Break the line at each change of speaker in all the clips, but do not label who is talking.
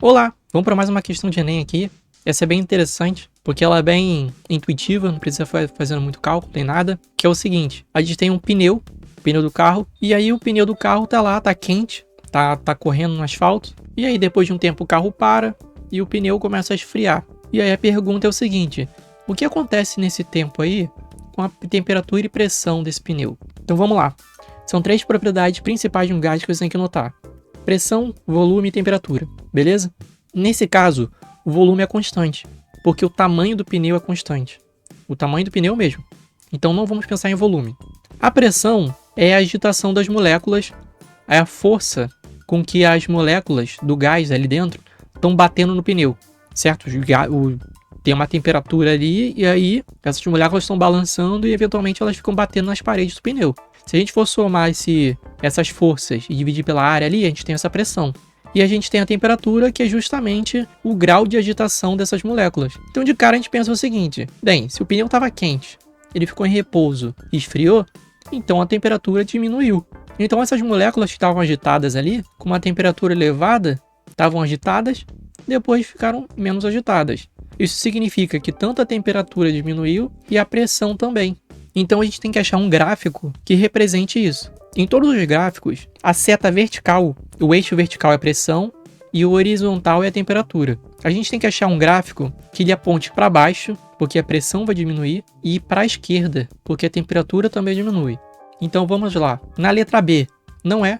Olá, vamos para mais uma questão de Enem aqui. Essa é bem interessante, porque ela é bem intuitiva, não precisa fazendo muito cálculo, nem nada. Que é o seguinte, a gente tem um pneu do carro, e aí o pneu do carro tá lá, tá quente, tá correndo no asfalto. E aí depois de um tempo o carro para e o pneu começa a esfriar. E aí a pergunta é o seguinte, o que acontece nesse tempo aí com a temperatura e pressão desse pneu? Então vamos lá. São 3 propriedades principais de um gás que você tem que notar. Pressão, volume e temperatura, beleza? Nesse caso, o volume é constante, porque o tamanho do pneu é constante. O tamanho do pneu mesmo. Então não vamos pensar em volume. A pressão é a agitação das moléculas, é a força com que as moléculas do gás ali dentro estão batendo no pneu, certo? Tem uma temperatura ali e aí essas moléculas estão balançando e eventualmente elas ficam batendo nas paredes do pneu. Se a gente for somar essas forças e dividir pela área ali, a gente tem essa pressão. E a gente tem a temperatura, que é justamente o grau de agitação dessas moléculas. Então de cara a gente pensa o seguinte, bem, se o pneu estava quente, ele ficou em repouso e esfriou, então a temperatura diminuiu. Então essas moléculas que estavam agitadas ali, com uma temperatura elevada, estavam agitadas, depois ficaram menos agitadas. Isso significa que tanto a temperatura diminuiu e a pressão também. Então a gente tem que achar um gráfico que represente isso. Em todos os gráficos, a seta vertical, o eixo vertical é a pressão e o horizontal é a temperatura. A gente tem que achar um gráfico que ele aponte para baixo, porque a pressão vai diminuir, e para a esquerda, porque a temperatura também diminui. Então vamos lá. Na letra B, não é,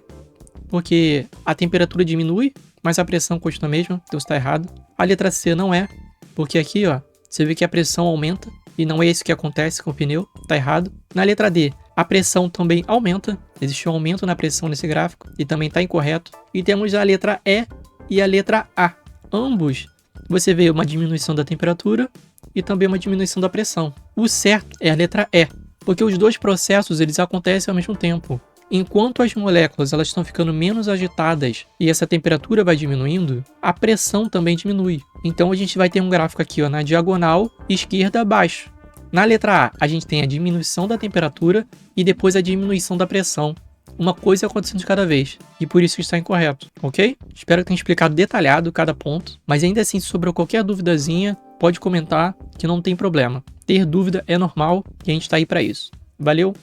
porque a temperatura diminui, mas a pressão continua a mesma, então está errado. A letra C não é, porque aqui ó, você vê que a pressão aumenta, e não é isso que acontece com o pneu, tá errado. Na letra D, a pressão também aumenta, existe um aumento na pressão nesse gráfico, e também está incorreto. E temos a letra E e a letra A. Ambos, você vê uma diminuição da temperatura e também uma diminuição da pressão. O certo é a letra E, porque os dois processos eles acontecem ao mesmo tempo. Enquanto as moléculas elas estão ficando menos agitadas e essa temperatura vai diminuindo, a pressão também diminui. Então a gente vai ter um gráfico aqui ó, na diagonal, esquerda abaixo. Na letra A gente tem a diminuição da temperatura e depois a diminuição da pressão. Uma coisa acontecendo de cada vez, e por isso está incorreto, ok? Espero que tenha explicado detalhado cada ponto, mas ainda assim se sobrou qualquer duvidazinha, pode comentar que não tem problema. Ter dúvida é normal e a gente está aí para isso. Valeu!